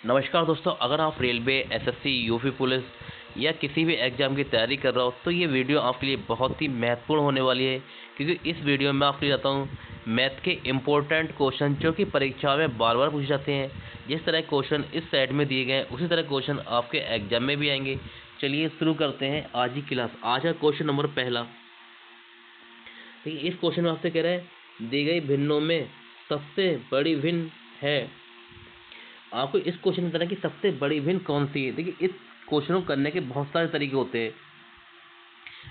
नमस्कार दोस्तों, अगर आप रेलवे, एसएससी, यूपी पुलिस या किसी भी एग्ज़ाम की तैयारी कर रहे हो तो ये वीडियो आपके लिए बहुत ही महत्वपूर्ण होने वाली है। क्योंकि इस वीडियो में आपके लिए बताता हूँ मैथ के इम्पोर्टेंट क्वेश्चन जो कि परीक्षा में बार बार पूछे जाते हैं। जिस तरह क्वेश्चन इस साइड में दिए गए हैं उसी तरह क्वेश्चन आपके एग्जाम में भी आएंगे। चलिए शुरू करते हैं आज की क्लास। आज है क्वेश्चन नंबर पहला। ठीक है, इस क्वेश्चन में आपसे कह रहे हैं दी गई भिन्नों में सबसे बड़ी भिन्न है। आपको इस क्वेश्चन में बताना कि सबसे बड़ी भिन्न कौन सी है। देखिए, इस क्वेश्चन को करने के बहुत सारे तरीके होते हैं,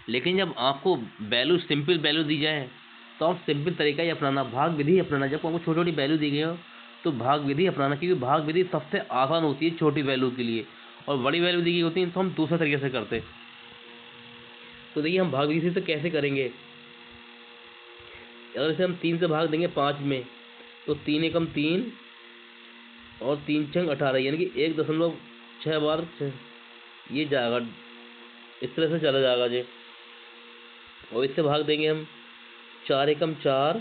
लेकिन जब आपको वैल्यू सिंपल वैल्यू दी जाए तो आप सिंपल तरीका ही अपनाना, भाग विधि अपनाना। जब आपको छोटी छोटी वैल्यू दी गई हो तो भाग विधि अपनाना, क्योंकि भाग विधि सबसे आसान होती है छोटी वैल्यू के लिए, और बड़ी वैल्यू दी गई होती है तो हम दूसरे तरीके से करते हैं। तो देखिए, हम भाग विधि से कैसे करेंगे। अगर इसे हम 3 से भाग देंगे 5 में तो 3 एकम 3 और 3 छंग 18, यानी कि 1.6 बार ये जाएगा, इस तरह से चला जाएगा जी। और इससे भाग देंगे हम 4 एकम 4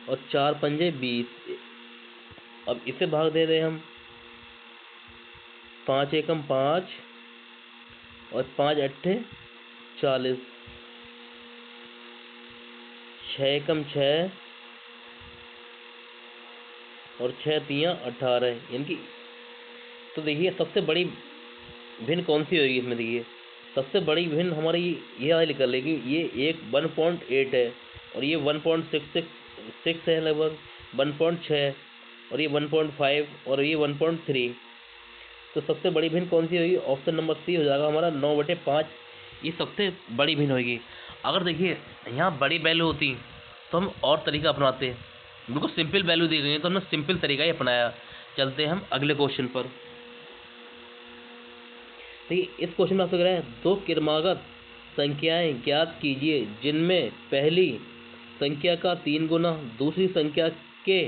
और 4 पंजे 20। अब इसे भाग दे रहे हैं हम 5 एकम 5 और 5 अट्ठे 40, 6 एकम 6 और 6 तियाँ 18, यानी कि तो देखिए सबसे बड़ी भिन्न कौन सी होगी इसमें। देखिए, सबसे बड़ी भिन्न हमारी ये वाली कर लेगी। ये एक 1.8 है और ये 1.66 है, लगभग 1.6, और ये 1.5 और ये 1.3। तो सबसे बड़ी भिन्न कौन सी होगी? ऑप्शन नंबर सी हो जाएगा हमारा, 9/5। ये सबसे बड़ी भिन्न होगी। अगर देखिए यहाँ बड़ी वैल्यू होती तो हम और तरीका अपनाते। बिल्कुल सिंपल वैल्यू दी गई है तो हमने सिंपल तरीका ही अपनाया। चलते हैं हम अगले क्वेश्चन पर। देखिए, इस क्वेश्चन में आपसे कह रहा है दो क्रमागत संख्याएं ज्ञात कीजिए जिनमें पहली संख्या का 3 गुना दूसरी संख्या के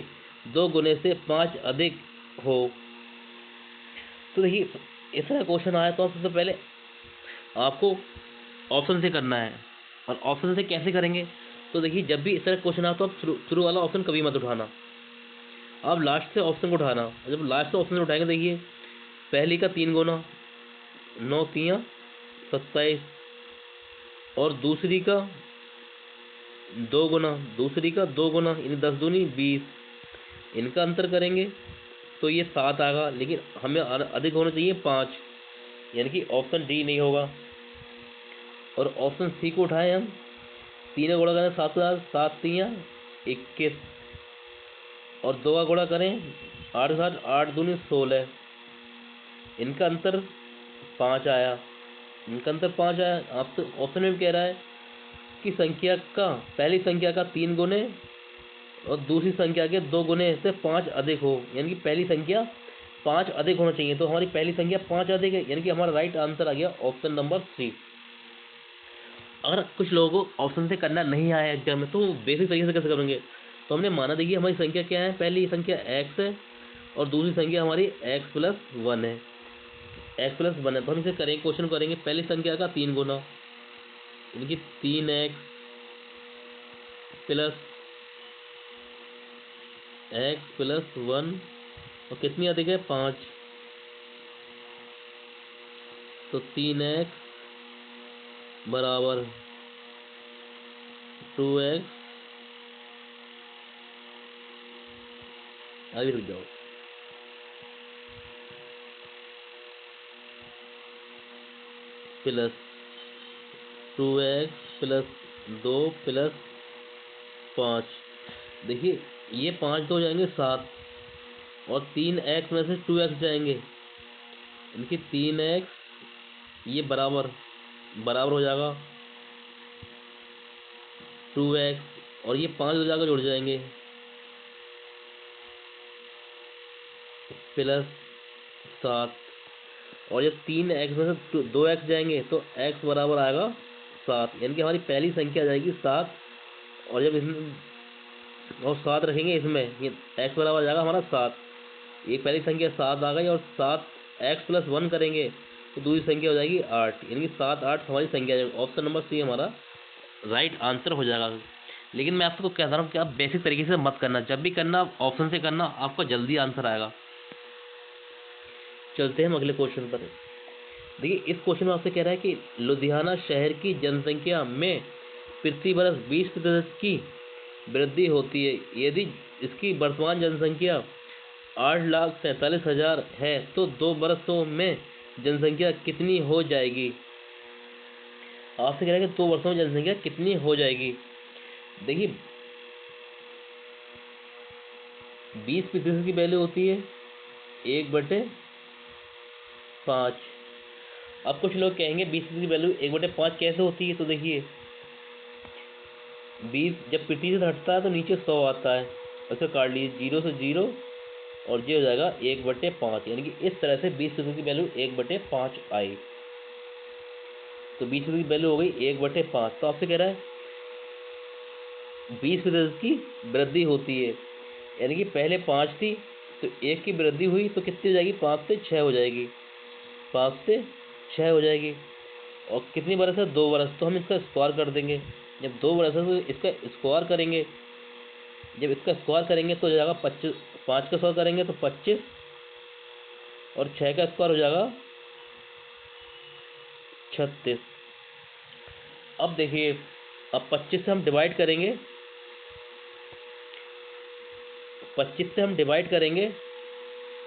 2 गुने से 5 अधिक हो। तो देखिए, इस तरह क्वेश्चन आया तो आप सबसे पहले आपको ऑप्शन से करना है। और ऑप्शन से कैसे करेंगे? तो देखिए, जब भी इस तरह क्वेश्चन आया तो आप शुरू वाला ऑप्शन कभी मत उठाना, आप लास्ट से ऑप्शन को उठाना। जब लास्ट से ऑप्शन उठाएंगे, देखिए पहली का 3 गुना 9 तियाँ 27, और दूसरी का 2 गुना यानी 10 दूनी 20। इनका अंतर करेंगे तो ये 7 आएगा, लेकिन हमें अधिक होना चाहिए 5, यानी कि ऑप्शन डी नहीं होगा। और ऑप्शन सी को उठाएं हम, 3 गुणा करें 7 7 तियाँ 21, और 2 का गुणा करें 8 7 8 दूनी 16। इनका अंतर 5 आया, आपसे ऑप्शन में भी कह रहा है कि संख्या का पहली संख्या का 3 गुने और दूसरी संख्या के 2 गुने से 5 अधिक हो, यानी कि पहली संख्या 5 अधिक होना चाहिए। तो हमारी पहली संख्या 5 अधिक है, यानी कि हमारा राइट आंसर आ गया ऑप्शन नंबर सी। अगर कुछ लोगों को ऑप्शन से करना नहीं आया एग्जाम में तो बेसिक तरीके से कैसे करेंगे। तो हमने माना, देखिए हमारी संख्या क्या है, पहली संख्या x है और दूसरी संख्या हमारी x+1 है। x+1 है तो हम इसे करेंगे, क्वेश्चन करेंगे पहली संख्या का 3 गुना, यानी कि 3x प्लस 1, और कितनी अधिक है 5, तो 3x बराबर 2x, अभी रुक जाओ, प्लस 2x प्लस 2 प्लस 5। देखिए, ये 5 तो हो जाएंगे 7, और 3x में से 2x जाएंगे, इनकी 3x ये बराबर हो जाएगा 2x, और ये 5 हो जाकर जुड़ जाएंगे प्लस 7, और जब 3x में से 2x जाएंगे तो x बराबर आएगा 7, यानी कि हमारी पहली संख्या आ जाएगी 7। और जब इसमें और 7 रखेंगे इसमें, ये x बराबर आ जाएगा हमारा 7। एक पहली संख्या 7 आ गई, और 7x+1 करेंगे तो दूसरी संख्या हो जाएगी 8, यानी कि 7 8 हमारी संख्या आ जाएगी। ऑप्शन नंबर सी हमारा राइट आंसर हो जाएगा। लेकिन मैं आपको कहता रहा हूँ कि आप बेसिक तरीके से मत करना, जब भी करना ऑप्शन से करना, आपको जल्दी आंसर आएगा। चलते हैं हम अगले क्वेश्चन पर। देखिए इस क्वेश्चन में आपसे कह रहा है कि लुधियाना शहर की जनसंख्या में प्रति वर्ष 20% की वृद्धि होती है। यदि इसकी वर्तमान जनसंख्या 8,47,000 है तो 2 वर्षों में जनसंख्या कितनी हो जाएगी। आपसे कह रहा है कि 2 वर्षों में जनसंख्या कितनी हो जाएगी। देखिए 20% की वैल्यू होती है 1/5। अब कुछ लोग कहेंगे 20% की वैल्यू 1/5 कैसे होती है। तो देखिए 20 जब प्रतिशत हटता है तो नीचे 100 आता है, ऐसे काट लीजिए 0 से 0 और ये हो जाएगा 1/5, यानी कि इस तरह से 20% की वैल्यू 1/5 आई। तो 20% की वैल्यू हो गई 1/5। तो आपसे कह रहा है 20% की वृद्धि होती है, यानी कि पहले 5 थी तो 1 की वृद्धि हुई तो कितनी हो जाएगी, 5 से 6 हो जाएगी, 5 से 6 हो जाएगी। और कितनी बरस है, 2 बरस, तो हम इसका स्क्वायर कर देंगे। जब 2 बरस है तो इसका स्क्वायर करेंगे, जब इसका स्क्वायर करेंगे तो हो जाएगा 25, 5 का स्क्वायर करेंगे तो 25 और 6 का स्क्वायर हो जाएगा 36। अब देखिए अब 25 से हम डिवाइड करेंगे, 25 से हम डिवाइड करेंगे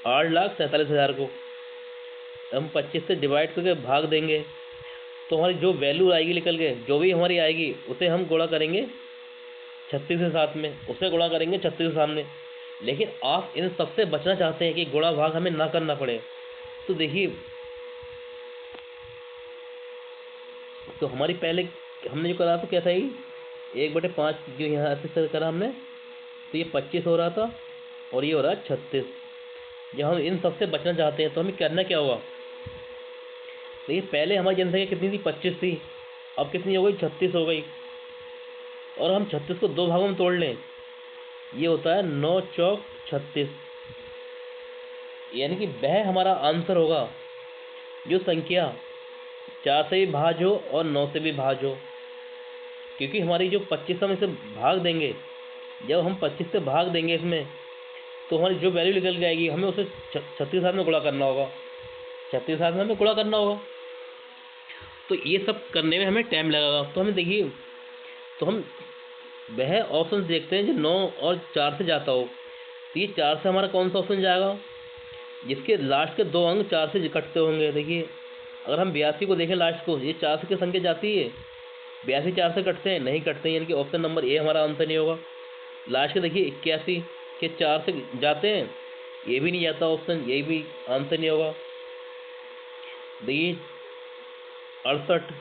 8,47,000 को। हम 25 से डिवाइड करके भाग देंगे तो हमारी जो वैल्यू आएगी निकल के, जो भी हमारी आएगी उसे हम गुणा करेंगे 36 के साथ में, उसे गुणा करेंगे 36 के सामने। लेकिन आप इन सबसे बचना चाहते हैं कि गुणा भाग हमें ना करना पड़े। तो देखिए तो हमारी पहले हमने जो करा तो क्या था, ये 1/5 जो यहाँ से करा हमने, तो ये 25 हो रहा था और ये हो रहा है 36। जब हम इन सबसे बचना चाहते हैं तो हमें करना क्या होगा। देखिए पहले हमारी जनसंख्या कितनी थी, 25 थी, अब कितनी हो गई, 36 हो गई। और हम 36 को 2 भागों में तोड़ लें, ये होता है 9 चौक 36, यानी कि वह हमारा आंसर होगा जो संख्या 4 से भी भाज हो और 9 से भी भाज हो। क्योंकि हमारी जो 25 हम इसे भाग देंगे, जब हम 25 से भाग देंगे इसमें तो हमारी जो वैल्यू निकल के आएगी हमें उसे 36 के साथ में गुणा करना होगा, 36 के साथ में हमें गुणा करना होगा। तो ये सब करने में हमें टाइम लगेगा। तो हमें देखिए तो हम वह ऑप्शन देखते हैं जो 9 और 4 से जाता हो। तो ये 4 से हमारा कौन सा ऑप्शन जाएगा, जिसके लास्ट के 2 अंक 4 से कटते होंगे। देखिए अगर हम 82 को देखें लास्ट को, ये 4 से संख्या जाती है, 82 4 से कटते हैं, नहीं कटते हैं, यानी कि ऑप्शन नंबर ए हमारा आंसर नहीं होगा। लास्ट के देखिए 81 के 4 से जाते हैं, ये भी नहीं जाता ऑप्शन, यही भी आंसर नहीं होगा। देखिए 68,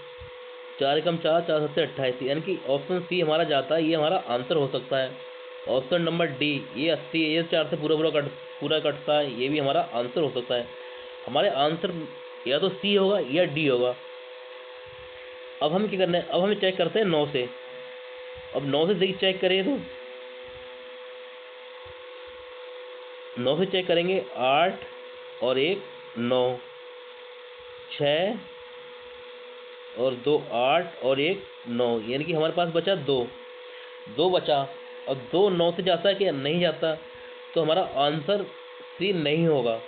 4 कम 4, 4 7 28, यानी कि ऑप्शन सी हमारा जाता है, ये हमारा आंसर हो सकता है। ऑप्शन नंबर डी ये 80, ये 4 से पूरा कटता है, ये भी हमारा आंसर हो सकता है। हमारे आंसर या तो सी होगा या डी होगा। अब हमें क्या करना है, अब हमें चेक करते हैं 9 से। अब 9 से देखिए चेक करें तो 9 से चेक करेंगे, 8 और 1 9, 6 और 2 8 और 1 9, यानी कि हमारे पास बचा 2 बचा। और 2 9 से जाता है कि नहीं जाता, तो हमारा आंसर सी नहीं होगा,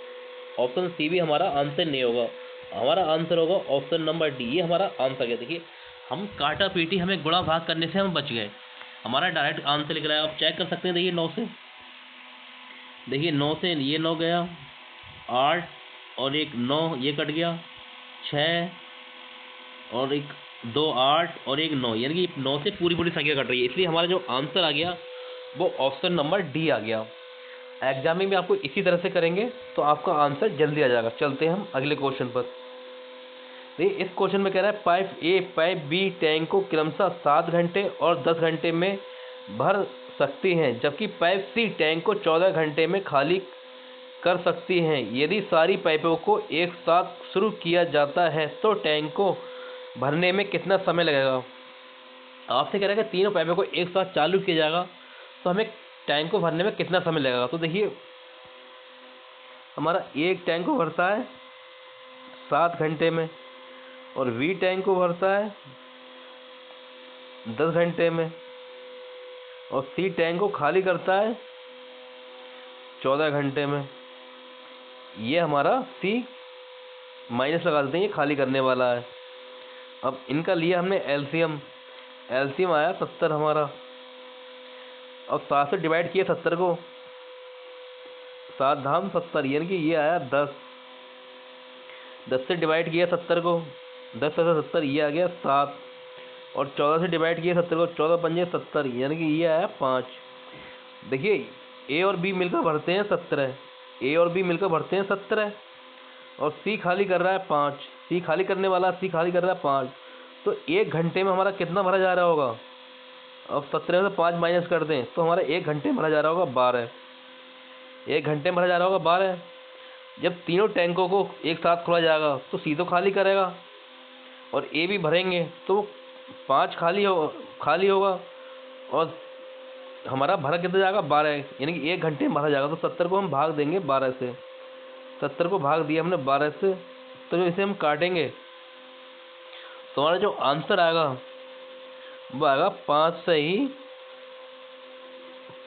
ऑप्शन सी भी हमारा आंसर नहीं होगा। हमारा आंसर होगा ऑप्शन नंबर डी, ये हमारा आंसर है। देखिए हम काटा पीटी हमें गुणा भाग करने से हम बच गए, हमारा डायरेक्ट आंसर निकला है। आप चेक कर सकते हैं। देखिए 9 से, देखिए 9 से ये 9 गया, 8 और 1 9, ये कट गया, 6 और 1 2 8 और 1 9, यानी कि 9 से पूरी संख्या कट रही है, इसलिए हमारा जो आंसर आ गया वो ऑप्शन नंबर डी आ गया। एग्जाम में भी आपको इसी तरह से करेंगे तो आपका आंसर जल्दी आ जाएगा। चलते हैं हम अगले क्वेश्चन पर। देखिए इस क्वेश्चन में कह रहा है pipe A pipe B tank को क्रमशः 7 घंटे और 10 घंटे में भर सकती हैं, जबकि पाइप सी टैंक को 14 घंटे में खाली कर सकती हैं। यदि सारी पाइपों को एक साथ शुरू किया जाता है तो टैंक को भरने में कितना समय लगेगा। आपसे कह रहा है कि तीनों पाइपों को एक साथ चालू किया जाएगा तो हमें टैंक को भरने में कितना समय लगेगा। तो देखिए हमारा एक टैंक को भरता है 7 घंटे में और बी टैंक को भरता है 10 घंटे में और सी टैंक को खाली करता है 14 घंटे में। ये हमारा सी माइनस लगा देते हैं, ये खाली करने वाला है। अब इनका लिया हमने एलसीएम, एलसीएम आया 70 हमारा। अब 7 से डिवाइड किया 70 को, 7 धाम 70 यानी कि ये आया 10। 10 से डिवाइड किया 70 को, 10 से 70 ये आ गया 7। और 14 से डिवाइड किया 70 को, 14 पंजे 70 यानी कि ये आया 5। देखिए ए और बी मिलकर भरते हैं 17, ए और बी मिलकर भरते हैं 17 और सी खाली कर रहा है 5, सी खाली करने वाला, सी खाली कर रहा है 5। तो 1 घंटे में हमारा कितना भरा जा रहा होगा? अब 17 से 5 माइनस कर दें तो हमारा 1 घंटे में भरा जा रहा होगा 12। 1 घंटे में भरा जा रहा होगा 12। जब तीनों टैंकों को एक साथ खोला जाएगा तो सी तो खाली करेगा और ए भी भरेंगे तो 5 खाली होगा और हमारा भरा कितना जाएगा? 12, यानी कि 1 घंटे में भरा जाएगा। तो 70 को हम भाग देंगे 12 से, 70 को भाग दिया हमने 12 से, तो जो इसे हम काटेंगे तो हमारा जो आंसर आएगा वो आएगा 5 से ही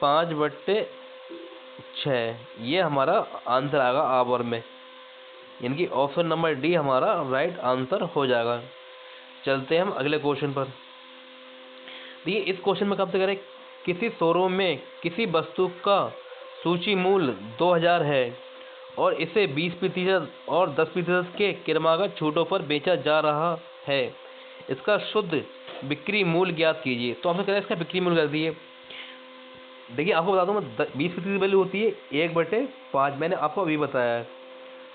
5/6। ये हमारा आंसर आएगा आवर में, यानी कि ऑप्शन नंबर डी हमारा राइट आंसर हो जाएगा। चलते हैं हम अगले क्वेश्चन पर। देखिए इस क्वेश्चन में कब से करें, किसी शोरूम में किसी वस्तु का सूची मूल्य 2000 है और इसे 20% और 10% के क्रमागत छूटों पर बेचा जा रहा है, इसका शुद्ध बिक्री मूल्य ज्ञात कीजिए। तो आपने कहा इसका बिक्री मूल्य कर दिए। देखिए आपको बता दूं मैं 20% की वैल्यू होती है 1/5, मैंने आपको अभी बताया है,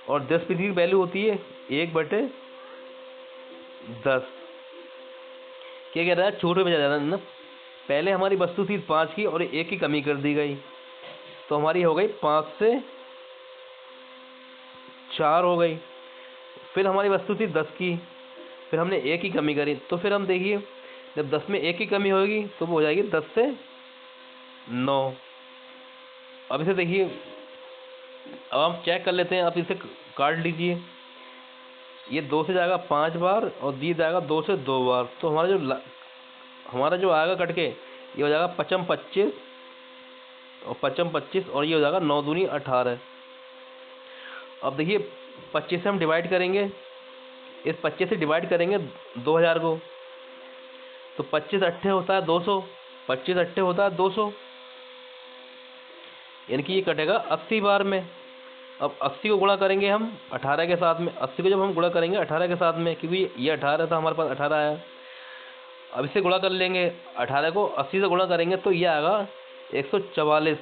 और 10% की वैल्यू होती है 1/10। क्या कह रहा है? छूट में बेचा जा रहा है ना। पहले हमारी वस्तु थी 5 की और 1 की कमी कर दी गई, तो हमारी हो गई 5 से 4 हो गई। फिर हमारी वस्तु थी 10 की, फिर हमने 1 की कमी करी, तो फिर हम देखिए जब 10 में 1 की कमी होगी तो वो हो जाएगी 10 से 9। अब इसे देखिए, अब हम चेक कर लेते हैं। आप इसे काट लीजिए, ये 2 से जाएगा 5 बार और दी जाएगा 2 से 2 बार, तो हमारा जो आएगा कट के ये हो जाएगा 55 25 और 55 25 और ये हो जाएगा 9 दूनी 18। अब देखिए 25 से हम डिवाइड करेंगे, इस 25 से डिवाइड करेंगे 2000 को, तो 25 अट्ठे होता है 200, 25 अट्ठे होता है 200, यानी कि ये कटेगा 80 बार में। अब 80 को गुणा करेंगे हम 18 के साथ में, 80 को जब हम गुणा करेंगे 18 के साथ में, क्योंकि ये 18 था हमारे पास 18 आया। अब इसे गुणा कर लेंगे, 18 को 80 से गुणा करेंगे तो ये आएगा 144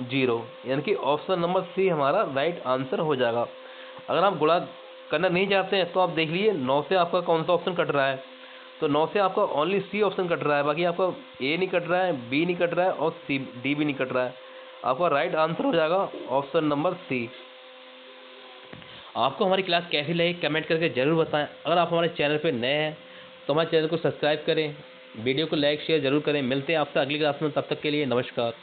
जीरो, यानी कि ऑप्शन नंबर सी हमारा राइट आंसर हो जाएगा। अगर आप गुणा करना नहीं चाहते हैं तो आप देख लीजिए 9 से आपका कौन सा ऑप्शन कट रहा है, तो 9 से आपका ओनली सी ऑप्शन कट रहा है, बाकी आपका ए नहीं कट रहा है, बी नहीं कट रहा है और सी डी भी नहीं कट रहा है। आपका राइट आंसर हो जाएगा ऑप्शन नंबर सी। आपको हमारी क्लास कैसी लगी कमेंट करके ज़रूर बताएं। अगर आप हमारे चैनल पर नए हैं तो हमारे चैनल को सब्सक्राइब करें, वीडियो को लाइक शेयर ज़रूर करें। मिलते हैं आपसे अगली क्लास में, तब तक के लिए नमस्कार।